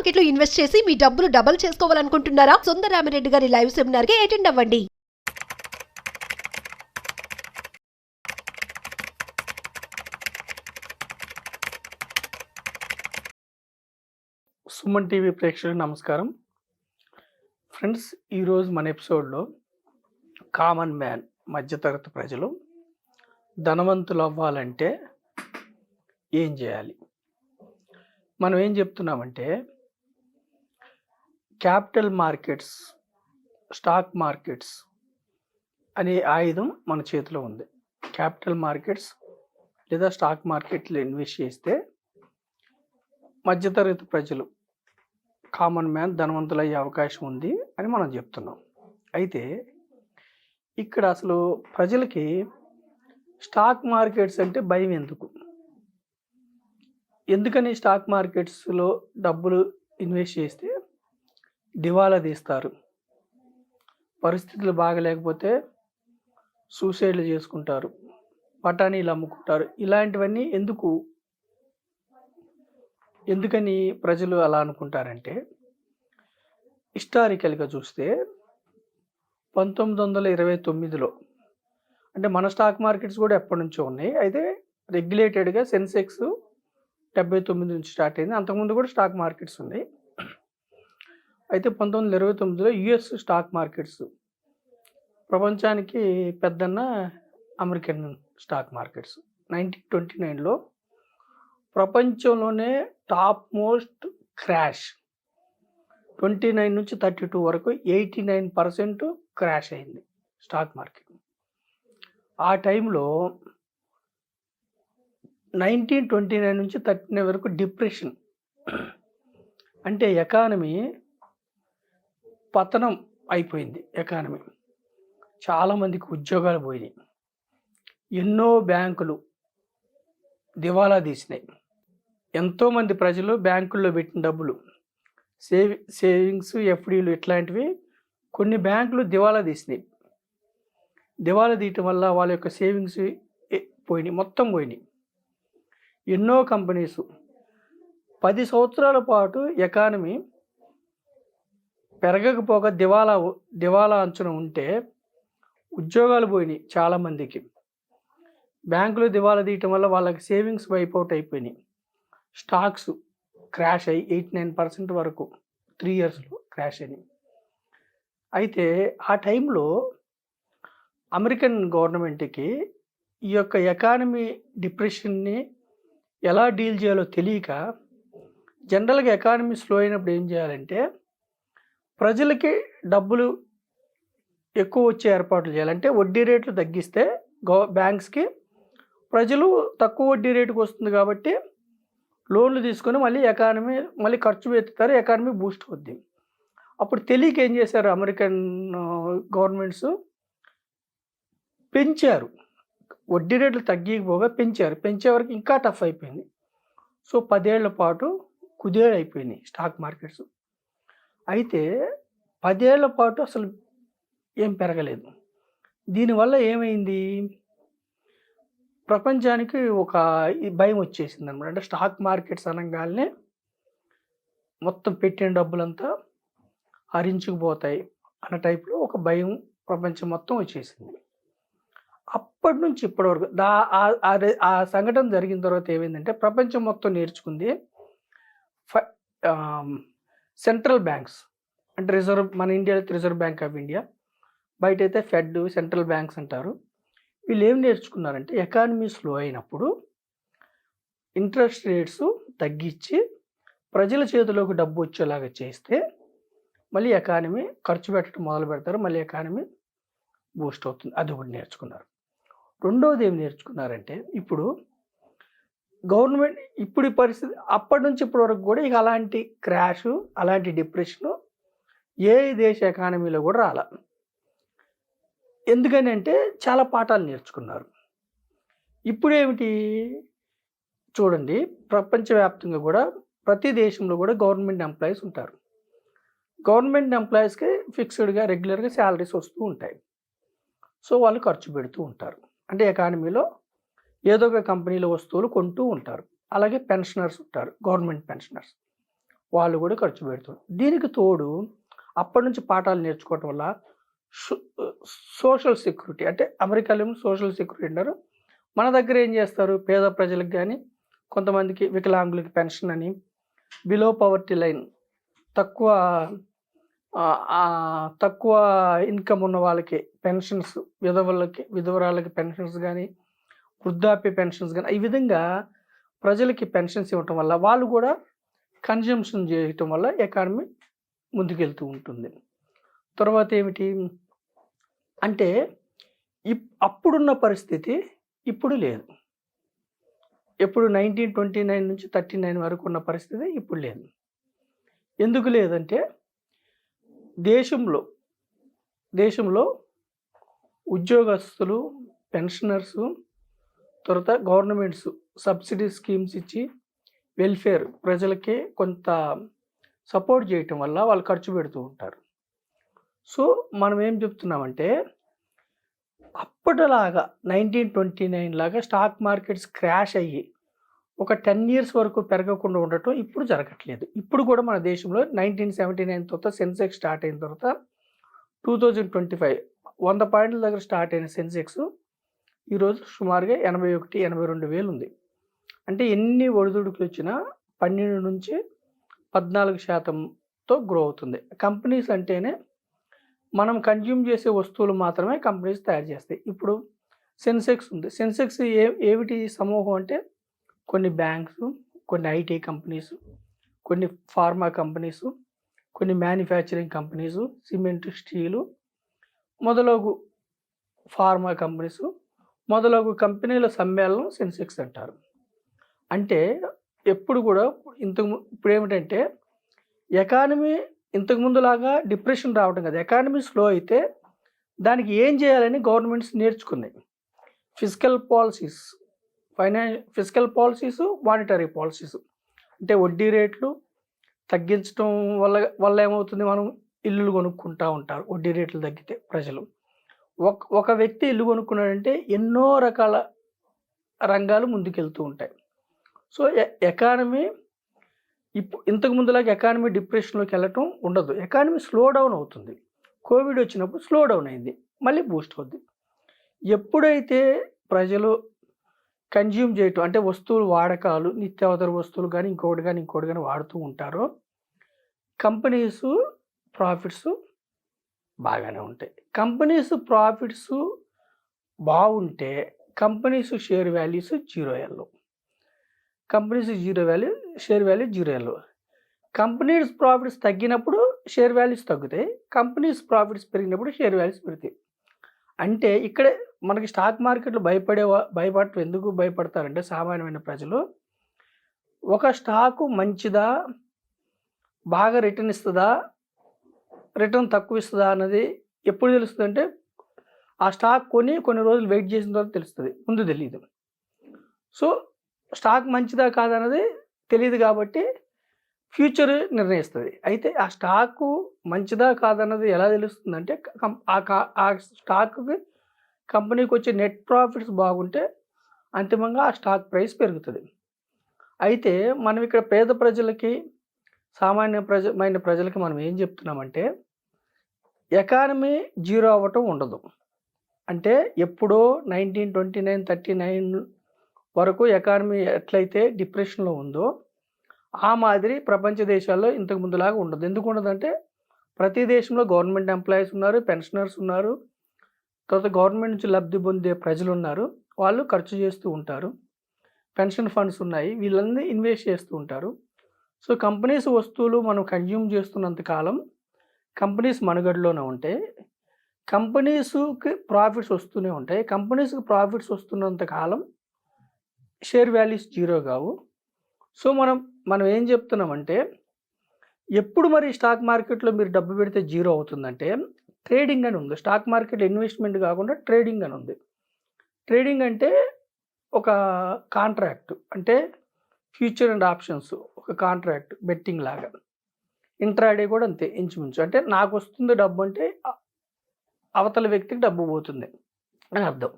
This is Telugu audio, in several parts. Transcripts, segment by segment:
మార్కెట్ లో ఇన్వెస్ట్ చేసి మీ డబ్బులు డబుల్ చేసుకోవాలనుకుంటున్నారా? సుందరరామిరెడ్డి గారి లైవ్ సెమినార్ కి అటెండ్ అవ్వండి. సుమన్ టీవీ ప్రేక్షకులకు నమస్కారం. ఫ్రెండ్స్, ఈరోజు మన ఎపిసోడ్లో కామన్ మ్యాన్, మధ్యతరగతి ప్రజలు ధనవంతులు అవ్వాలంటే ఏం చేయాలి? మనం ఏం చెప్తున్నామంటే క్యాపిటల్ మార్కెట్స్, స్టాక్ మార్కెట్స్ అనే ఆయుధం మన చేతిలో ఉంది. క్యాపిటల్ మార్కెట్స్ లేదా స్టాక్ మార్కెట్లో ఇన్వెస్ట్ చేస్తే మధ్యతరగతి ప్రజలు, కామన్ మ్యాన్ ధనవంతులు అయ్యే అవకాశం ఉంది అని మనం చెప్తున్నాం. అయితే ఇక్కడ అసలు ప్రజలకి స్టాక్ మార్కెట్స్ అంటే భయం ఎందుకు? ఎందుకని స్టాక్ మార్కెట్స్లో డబ్బులు ఇన్వెస్ట్ చేస్తే దివాలా తీస్తారు, పరిస్థితులు బాగలేకపోతే సూసైడ్లు చేసుకుంటారు, బఠానీలు అమ్ముకుంటారు, ఇలాంటివన్నీ ఎందుకని ప్రజలు అలా అనుకుంటారంటే, హిస్టారికల్గా చూస్తే 1929లో అంటే మన స్టాక్ మార్కెట్స్ కూడా ఎప్పటి నుంచో ఉన్నాయి. అయితే రెగ్యులేటెడ్గా సెన్సెక్స్ 79 నుంచి స్టార్ట్ అయింది. అంతకుముందు కూడా స్టాక్ మార్కెట్స్ ఉన్నాయి. అయితే 1929లో యుఎస్ స్టాక్ మార్కెట్స్, ప్రపంచానికి పెద్దన్న అమెరికన్ స్టాక్ మార్కెట్స్, 1929లో ప్రపంచంలోనే టాప్ మోస్ట్ క్రాష్ 29 నుంచి 32 వరకు 89% క్రాష్ అయింది స్టాక్ మార్కెట్. ఆ టైంలో 1929 నుంచి 39 వరకు డిప్రెషన్, అంటే ఎకానమీ పతనం అయిపోయింది. ఎకానమీ చాలామందికి ఉద్యోగాలు పోయినాయి, ఎన్నో బ్యాంకులు దివాలా తీసినాయి, ఎంతోమంది ప్రజలు బ్యాంకుల్లో పెట్టిన డబ్బులు, సేవింగ్స్, ఎఫ్డీలు ఇట్లాంటివి కొన్ని బ్యాంకులు దివాలా తీసినాయి. దివాలా తీయటం వల్ల వాళ్ళ యొక్క సేవింగ్స్ పోయినాయి, మొత్తం పోయినాయి. ఎన్నో కంపెనీస్ 10 సంవత్సరాల పాటు ఎకానమీ పెరగకపోగా దివాలా అంచున ఉంటే ఉద్యోగాలు పోయినాయి చాలామందికి. బ్యాంకులు దివాలా తీయటం వల్ల వాళ్ళకి సేవింగ్స్ వైప్ అవుట్ అయిపోయినాయి. స్టాక్స్ క్రాష్ అయ్యి 89% వరకు 3 ఇయర్స్లో క్రాష్ అయినాయి. అయితే ఆ టైంలో అమెరికన్ గవర్నమెంట్కి ఈ యొక్క ఎకానమీ డిప్రెషన్ని ఎలా డీల్ చేయాలో తెలియక, జనరల్గా ఎకానమీ స్లో అయినప్పుడు ఏం చేయాలంటే ప్రజలకి డబ్బులు ఎక్కువ వచ్చే ఏర్పాట్లు చేయాలంటే వడ్డీ రేట్లు తగ్గిస్తే బ్యాంక్స్కి ప్రజలు తక్కువ వడ్డీ రేటుకు వస్తుంది కాబట్టి లోన్లు తీసుకొని మళ్ళీ ఖర్చు పెడతారు, ఎకానమీ బూస్ట్ అవుద్ది. అప్పుడు తెలియక ఏం చేశారు, అమెరికన్ గవర్నమెంట్స్ పెంచారు, వడ్డీ రేట్లు తగ్గిపోగా పెంచే వరకు ఇంకా టఫ్ అయిపోయింది. సో 10 ఏళ్ల పాటు కుదేలైపోయినాయి స్టాక్ మార్కెట్స్. అయితే 10 ఏళ్ల పాటు అసలు ఏం పెరగలేదు. దీనివల్ల ఏమైంది, ప్రపంచానికి ఒక భయం వచ్చేసింది అనమాట. అంటే స్టాక్ మార్కెట్స్ అనగానే మొత్తం పెట్టిన డబ్బులంతా హరించుకుపోతాయి అన్న టైప్లో ఒక భయం ప్రపంచం మొత్తం వచ్చేసింది. అప్పటి నుంచి ఇప్పటి వరకు ఆ సంఘటన జరిగిన తర్వాత ఏమైందంటే ప్రపంచం మొత్తం నేర్చుకుంది. సెంట్రల్ బ్యాంక్స్ అంటే మన ఇండియాలో రిజర్వ్ బ్యాంక్ ఆఫ్ ఇండియా, బయట అయితే ఫెడ్, సెంట్రల్ బ్యాంక్స్ అంటారు. వీళ్ళు ఏం నేర్చుకున్నారంటే ఎకానమీ స్లో అయినప్పుడు ఇంట్రెస్ట్ రేట్స్ తగ్గించి ప్రజల చేతిలోకి డబ్బు వచ్చేలాగా చేస్తే మళ్ళీ ఎకానమీ ఖర్చు పెట్టడం మొదలు పెడతారు, మళ్ళీ ఎకానమీ బూస్ట్ అవుతుంది. అది ఒకటి నేర్చుకున్నారు. రెండవది ఏం నేర్చుకున్నారంటే ఇప్పుడు గవర్నమెంట్ ఇప్పుడు ఈ పరిస్థితి అప్పటి నుంచి ఇప్పటి వరకు కూడా ఇక అలాంటి క్రాష్, అలాంటి డిప్రెషను ఏ దేశ ఎకానమీలో కూడా రాల. ఎందుకని అంటే చాలా పాఠాలు నేర్చుకున్నారు. ఇప్పుడేమిటి చూడండి, ప్రపంచవ్యాప్తంగా కూడా ప్రతి దేశంలో కూడా గవర్నమెంట్ ఎంప్లాయీస్ ఉంటారు. గవర్నమెంట్ ఎంప్లాయీస్కి ఫిక్స్డ్గా రెగ్యులర్గా శాలరీస్ వస్తూ ఉంటాయి. సో వాళ్ళు ఖర్చు పెడుతూ ఉంటారు. అంటే ఎకానమీలో ఏదో ఒక కంపెనీలో వస్తువులు కొంటూ ఉంటారు. అలాగే పెన్షనర్స్ ఉంటారు, గవర్నమెంట్ పెన్షనర్స్ వాళ్ళు కూడా ఖర్చు పెడుతున్నారు. దీనికి తోడు అప్పటి నుంచి పాఠాలు నేర్చుకోవటం వల్ల సోషల్ సెక్యూరిటీ, అంటే అమెరికాలో సోషల్ సెక్యూరిటీ అంటారు. మన దగ్గర ఏం చేస్తారు, పేద ప్రజలకు కానీ కొంతమందికి వికలాంగులకి పెన్షన్ అని, బిలో పవర్టీ లైన్ తక్కువ తక్కువ ఇన్కమ్ ఉన్న వాళ్ళకి పెన్షన్స్, విధవరాలకి పెన్షన్స్ కానీ, వృద్ధాప్య పెన్షన్స్ కానీ, ఈ విధంగా ప్రజలకి పెన్షన్స్ ఇవ్వటం వల్ల వాళ్ళు కూడా కన్జంప్షన్ చేయటం వల్ల ఎకానమీ ముందుకెళ్తూ ఉంటుంది. తర్వాత ఏమిటి అంటే అప్పుడున్న పరిస్థితి ఇప్పుడు లేదు. ఎప్పుడు 1929 నుంచి 39 వరకు ఉన్న పరిస్థితి ఇప్పుడు లేదు. ఎందుకు లేదంటే దేశంలో ఉద్యోగస్తులు, పెన్షనర్సు, తర్వాత గవర్నమెంట్స్ సబ్సిడీ స్కీమ్స్ ఇచ్చి వెల్ఫేర్ ప్రజలకి కొంత సపోర్ట్ చేయటం వల్ల వాళ్ళు ఖర్చు పెడుతూ ఉంటారు. సో మనం ఏం చెప్తున్నామంటే అప్పటిలాగా 1929 లాగా స్టాక్ మార్కెట్స్ క్రాష్ అయ్యి ఒక 10 ఇయర్స్ వరకు పెరగకుండా ఉండటం ఇప్పుడు జరగట్లేదు. ఇప్పుడు కూడా మన దేశంలో 1979 తర్వాత సెన్సెక్స్ స్టార్ట్ అయిన తర్వాత 2025 100 పాయింట్ల దగ్గర స్టార్ట్ అయిన సెన్సెక్స్ ఈరోజు సుమారుగా 81-82 వేలు ఉంది. అంటే ఎన్ని ఒడిదుడుకులు వచ్చినా 12 నుంచి 14% గ్రో అవుతుంది. కంపెనీస్ అంటేనే మనం కన్జ్యూమ్ చేసే వస్తువులు మాత్రమే కంపెనీస్ తయారు చేస్తాయి. ఇప్పుడు సెన్సెక్స్ ఉంది. సెన్సెక్స్ ఏమిటి సమూహం అంటే కొన్ని బ్యాంక్స్, కొన్ని ఐటీ కంపెనీస్, కొన్ని ఫార్మా కంపెనీస్, కొన్ని మ్యానుఫ్యాక్చరింగ్ కంపెనీస్, సిమెంట్, స్టీలు మొదలగు ఫార్మా కంపెనీస్ మొదలగు కంపెనీల సమ్మేళనం సెన్సెక్స్ అంటారు. అంటే ఎప్పుడు కూడా ఇప్పుడు ఏమిటంటే ఎకానమీ ఇంతకుముందులాగా డిప్రెషన్ రావడం కదా, ఎకానమీ స్లో అయితే దానికి ఏం చేయాలని గవర్నమెంట్స్ నేర్చుకున్నాయి. Physical policies, monetary policies. అంటే వడ్డీ రేట్లు తగ్గించడం వల్ల ఏమవుతుంది, మనం ఇల్లులు కొనుక్కుంటూ ఉంటారు. వడ్డీ రేట్లు తగ్గితే ప్రజలు ఒక వ్యక్తి ఇల్లు కొనుక్కున్నాడంటే ఎన్నో రకాల రంగాలు ముందుకెళ్తూ ఉంటాయి. సో ఎకానమీ ఇంతకు ముందులాగా ఎకానమీ డిప్రెషన్లోకి వెళ్ళటం ఉండదు. ఎకానమీ స్లో డౌన్ అవుతుంది. కోవిడ్ వచ్చినప్పుడు స్లో డౌన్ అయింది, మళ్ళీ బూస్ట్ అవుద్ది. ఎప్పుడైతే ప్రజలు కన్జ్యూమ్ చేయటం అంటే వస్తువులు వాడకాలు, నిత్యావసర వస్తువులు కానీ ఇంకోటి కానీ వాడుతూ ఉంటారో కంపెనీస్ ప్రాఫిట్స్ బాగానే ఉంటాయి. కంపెనీస్ ప్రాఫిట్స్ బాగుంటే companies share values zero yellow. Companies share value zero yellow. Companies profits తగ్గినప్పుడు షేర్ వాల్యూస్ తగ్గుతాయి. కంపెనీస్ ప్రాఫిట్స్ పెరిగినప్పుడు షేర్ వాల్యూస్ పెరుగుతాయి. అంటే ఇక్కడే మనకి స్టాక్ మార్కెట్లు ఎందుకు భయపడతారంటే సామాన్యమైన ప్రజలు, ఒక స్టాకు మంచిదా, బాగా రిటర్న్ ఇస్తుందా, రిటర్న్ తక్కువ ఇస్తుందా అన్నది ఎప్పుడు తెలుస్తుంది అంటే ఆ స్టాక్ కొన్ని రోజులు వెయిట్ చేసిన తర్వాత తెలుస్తుంది, ముందు తెలియదు. సో స్టాక్ మంచిదా కాదన్నది తెలియదు కాబట్టి ఫ్యూచర్ నిర్ణయిస్తుంది. అయితే ఆ స్టాకు మంచిదా కాదన్నది ఎలా తెలుస్తుందంటే ఆ స్టాక్కి కంపెనీకి వచ్చే నెట్ ప్రాఫిట్స్ బాగుంటే అంతిమంగా ఆ స్టాక్ ప్రైస్ పెరుగుతుంది. అయితే మనం ఇక్కడ పేద ప్రజలకి, సామాన్యమైన ప్రజలకి మనం ఏం చెప్తున్నామంటే ఎకానమీ జీరో అవ్వటం ఉండదు. అంటే ఎప్పుడో 1929-39 వరకు ఎకానమీ ఎట్లయితే డిప్రెషన్లో ఉందో ఆ మాదిరి ప్రపంచ దేశాల్లో ఇంతకు ముందులాగా ఉండదు. ఎందుకు ఉండదంటే ప్రతి దేశంలో గవర్నమెంట్ ఎంప్లాయీస్ ఉన్నారు, పెన్షనర్స్ ఉన్నారు, తర్వాత గవర్నమెంట్ నుంచి లబ్ధి పొందే ప్రజలు ఉన్నారు, వాళ్ళు ఖర్చు చేస్తూ ఉంటారు, పెన్షన్ ఫండ్స్ ఉన్నాయి, వీళ్ళన్నీ ఇన్వెస్ట్ చేస్తూ ఉంటారు. సో కంపెనీస్ వస్తువులు మనం కన్జ్యూమ్ చేస్తున్నంత కాలం కంపెనీస్ మనుగడలోనే ఉంటాయి, కంపెనీస్కి ప్రాఫిట్స్ వస్తూనే ఉంటాయి. కంపెనీస్కి ప్రాఫిట్స్ వస్తున్నంత కాలం షేర్ వాల్యూస్ జీరో కావు. సో మనం ఏం చెప్తున్నామంటే ఎప్పుడు మరి స్టాక్ మార్కెట్లో మీరు డబ్బు పెడితే జీరో అవుతుందంటే ట్రేడింగ్ అని ఉంది. స్టాక్ మార్కెట్ ఇన్వెస్ట్మెంట్ కాకుండా ట్రేడింగ్ అని ఉంది. ట్రేడింగ్ అంటే ఒక కాంట్రాక్ట్, అంటే ఫ్యూచర్ అండ్ ఆప్షన్స్, ఒక కాంట్రాక్ట్ బెట్టింగ్ లాగా. ఇంట్రాడే కూడా అంతే ఇంచుమించు. అంటే నాకు వస్తుంది డబ్బు అంటే అవతల వ్యక్తికి డబ్బు పోతుంది అని అర్థం.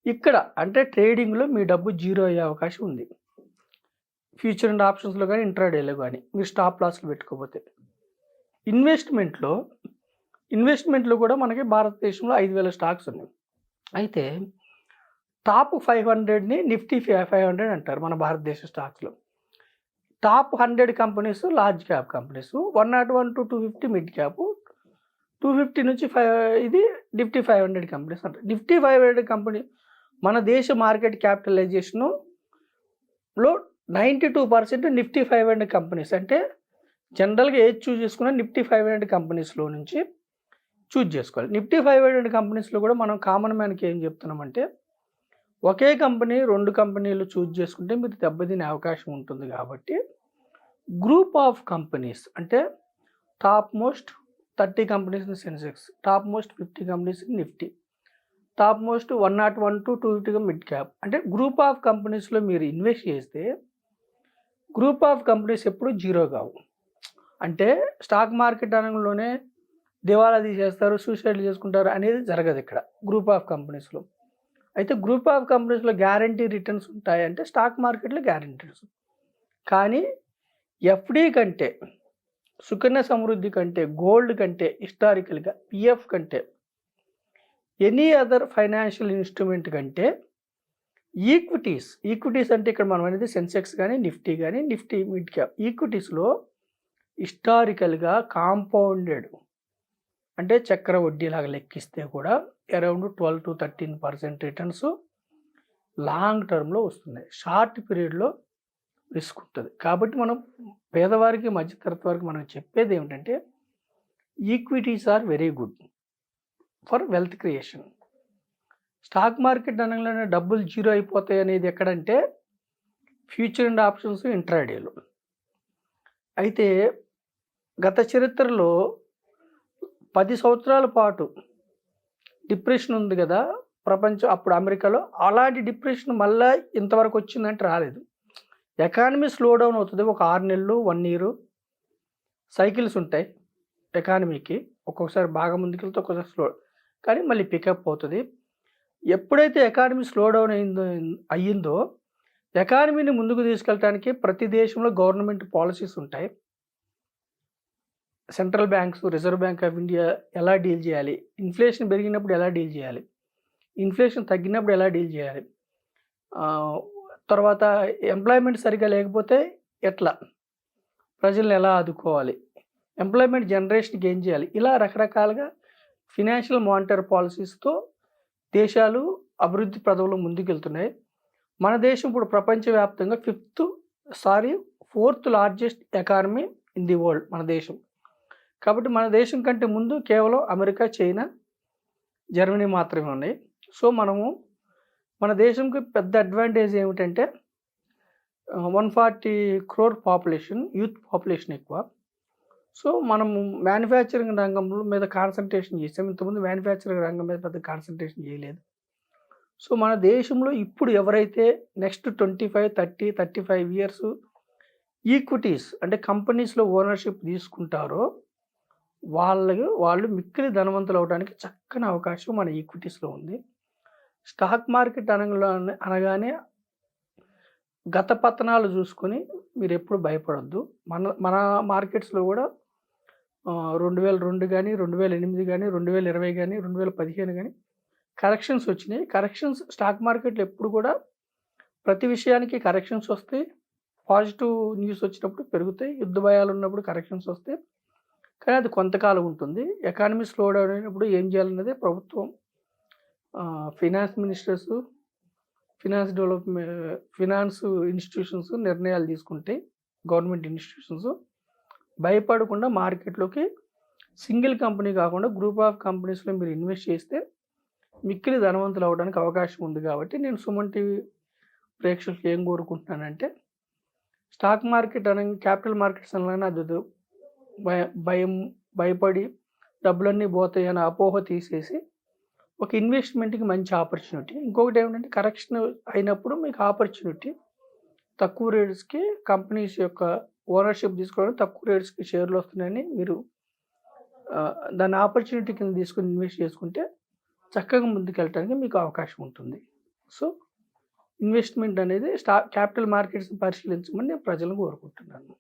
ఇక్కడ అంటే ట్రేడింగ్లో మీ డబ్బు జీరో అయ్యే అవకాశం ఉంది. ఫ్యూచర్ అండ్ ఆప్షన్స్లో కానీ ఇంట్రాడేలో కానీ మీరు స్టాప్ లాస్లు పెట్టుకోకపోతే. ఇన్వెస్ట్మెంట్లో కూడా మనకి భారతదేశంలో 5,000 స్టాక్స్ ఉన్నాయి. అయితే టాప్ 500ని నిఫ్టీ 500 అంటారు మన భారతదేశ స్టాక్స్లో. Top 100 companies large cap companies, 101 to 250 mid cap, 250 నుంచి ఇది నిఫ్టీ 500 కంపెనీస్ అంటారు. నిఫ్టీ 500 కంపెనీ మన దేశ మార్కెట్ క్యాపిటలైజేషన్లో 92% నిఫ్టీ 500 కంపెనీస్. అంటే జనరల్గా ఏది చూజ్ చేసుకున్నా నిఫ్టీ 500 కంపెనీస్లో నుంచి చూజ్ చేసుకోవాలి. నిఫ్టీ 500 కంపెనీస్లో కూడా మనం కామన్ మ్యాన్కి ఏం చెప్తున్నామంటే, ఒకే కంపెనీ 2 కంపెనీలు చూజ్ చేసుకుంటే మీరు దెబ్బతినే అవకాశం ఉంటుంది. కాబట్టి గ్రూప్ ఆఫ్ కంపెనీస్ అంటే top most 30 companies in Sensex, top most 50 companies in Nifty, top most 101 to 250 mid cap. అంటే గ్రూప్ ఆఫ్ కంపెనీస్లో మీరు ఇన్వెస్ట్ చేస్తే గ్రూప్ ఆఫ్ కంపెనీస్ ఎప్పుడు జీరో కావు. అంటే స్టాక్ మార్కెట్ రంగంలోనే దివాలా తీసేస్తారు, సూసైడ్ చేసుకుంటారు అనేది జరగదు ఇక్కడ గ్రూప్ ఆఫ్ కంపెనీస్లో. అయితే గ్రూప్ ఆఫ్ కంపెనీస్లో గ్యారంటీ రిటర్న్స్ ఉంటాయంటే స్టాక్ మార్కెట్లో గ్యారంటీస్. కానీ ఎఫ్డి కంటే, సుకన్య సమృద్ధి కంటే, గోల్డ్ కంటే, హిస్టారికల్గా పిఎఫ్ కంటే, ఎనీ అదర్ ఫైనాన్షియల్ ఇన్స్ట్రుమెంట్ కంటే ఈక్విటీస్ అంటే ఇక్కడ మనం అనేది సెన్సెక్స్ కానీ నిఫ్టీ కానీ నిఫ్టీ మిడ్ క్యాప్ ఈక్విటీస్లో హిస్టారికల్గా కాంపౌండెడ్ అంటే చక్ర వడ్డీలాగా లెక్కిస్తే కూడా అరౌండ్ 12 to 13% రిటర్న్స్ లాంగ్ టర్మ్లో వస్తున్నాయి. షార్ట్ పీరియడ్లో రిస్క్ ఉంటుంది. కాబట్టి మనం పేదవారికి మధ్యతరగతి వారికి మనం చెప్పేది ఏమిటంటే equities are very good for wealth creation. Stock market అనగానే డబ్బులు జీరో అయిపోతాయి అనేది ఎక్కడంటే ఫ్యూచర్ అండ్ ఆప్షన్స్ ఇంట్రాడేలో. అయితే గత చరిత్రలో 10 సంవత్సరాల పాటు డిప్రెషన్ ఉంది కదా ప్రపంచం, అప్పుడు అమెరికాలో. అలాంటి డిప్రెషన్ మళ్ళీ ఇంతవరకు వచ్చిందంటే రాలేదు. ఎకానమీ స్లో డౌన్ అవుతుంది. ఒక 6 నెలలు 1 year సైకిల్స్ ఉంటాయి ఎకానమీకి. ఒక్కొక్కసారి బాగా ముందుకెళ్తే ఒక్కొక్కసారి స్లో, కానీ మళ్ళీ పికప్ అవుతుంది. ఎప్పుడైతే ఎకానమీ స్లో డౌన్ అయ్యిందో ఎకానమీని ముందుకు తీసుకెళ్ళడానికి ప్రతి దేశంలో గవర్నమెంట్ పాలసీస్ ఉంటాయి. Central banks, reserve bank of India ఎలా డీల్ చేయాలి, ఇన్ఫ్లేషన్ పెరిగినప్పుడు ఎలా డీల్ చేయాలి, ఇన్ఫ్లేషన్ తగ్గినప్పుడు ఎలా డీల్ చేయాలి, తర్వాత ఎంప్లాయ్మెంట్ సరిగ్గా లేకపోతే ఎట్లా ప్రజల్ని ఎలా ఆదుకోవాలి, ఎంప్లాయ్మెంట్ జనరేషన్కి ఏం చేయాలి, ఇలా రకరకాలుగా ఫినాన్షియల్ మానిటరీ పాలసీస్తో దేశాలు అభివృద్ధి పదవులు ముందుకెళ్తున్నాయి. మన దేశం ఇప్పుడు ప్రపంచవ్యాప్తంగా 4th largest economy in the world మన దేశం. కాబట్టి మన దేశం కంటే ముందు కేవలం అమెరికా, చైనా, జర్మనీ మాత్రమే ఉన్నాయి. సో మన దేశంకి పెద్ద అడ్వాంటేజ్ ఏమిటంటే 140 crore పాపులేషన్, యూత్ పాపులేషన్ ఎక్కువ. సో మనము మ్యానుఫ్యాక్చరింగ్ రంగం మీద కాన్సన్ట్రేషన్ చేసాం. ఇంతకుముందు మ్యానుఫ్యాక్చరింగ్ రంగం మీద పెద్ద కాన్సన్ట్రేషన్ చేయలేదు. సో మన దేశంలో ఇప్పుడు ఎవరైతే నెక్స్ట్ 25, 30, 35 years ఈక్విటీస్ అంటే కంపెనీస్లో ఓనర్షిప్ తీసుకుంటారో వాళ్ళు మిక్కిలి ధనవంతులు అవడానికి చక్కని అవకాశం మన ఈక్విటీస్లో ఉంది. స్టాక్ మార్కెట్ అనగానే గత పతనాలు చూసుకొని మీరు ఎప్పుడు భయపడొద్దు. మన మార్కెట్స్లో కూడా 2002 కానీ, 2008 కానీ, 2020 కానీ, 2015 కానీ కరెక్షన్స్ వచ్చినాయి. కరెక్షన్స్ స్టాక్ మార్కెట్లో ఎప్పుడు కూడా ప్రతి విషయానికి కరెక్షన్స్ వస్తాయి. పాజిటివ్ న్యూస్ వచ్చినప్పుడు పెరుగుతాయి, యుద్ధ భయాలు ఉన్నప్పుడు కరెక్షన్స్ వస్తాయి. కానీ అది కొంతకాలం ఉంటుంది. ఎకానమీ స్లో డౌన్ అయినప్పుడు ఏం చేయాలన్నది ప్రభుత్వం, ఫినాన్స్ మినిస్టర్స్, ఫినాన్స్ ఇన్స్టిట్యూషన్స్ నిర్ణయాలు తీసుకుంటే, గవర్నమెంట్ ఇన్స్టిట్యూషన్స్ భయపడకుండా మార్కెట్లోకి సింగిల్ కంపెనీ కాకుండా గ్రూప్ ఆఫ్ కంపెనీస్లో మీరు ఇన్వెస్ట్ చేస్తే మిక్కిలి ధనవంతులు అవ్వడానికి అవకాశం ఉంది. కాబట్టి నేను సుమన్ టీవీ ప్రేక్షకులకు ఏం కోరుకుంటున్నానంటే, స్టాక్ మార్కెట్ అనగా క్యాపిటల్ మార్కెట్స్ అనగానే అది భయపడి డబ్బులన్నీ పోతాయి అనే అపోహ తీసేసి ఒక ఇన్వెస్ట్మెంట్కి మంచి ఆపర్చునిటీ. ఇంకొకటి ఏమిటంటే కరెక్షన్ అయినప్పుడు మీకు ఆపర్చునిటీ తక్కువ రేట్స్కి కంపెనీస్ యొక్క ఓనర్షిప్ తీసుకోవడం, తక్కువ రేట్స్కి షేర్లు వస్తున్నాయని మీరు దాన్ని ఆపర్చునిటీ కింద తీసుకుని ఇన్వెస్ట్ చేసుకుంటే చక్కగా ముందుకు వెళ్ళడానికి మీకు అవకాశం ఉంటుంది. సో ఇన్వెస్ట్మెంట్ అనేది క్యాపిటల్ మార్కెట్స్ని పరిశీలించమని నేను ప్రజలను కోరుకుంటున్నాను.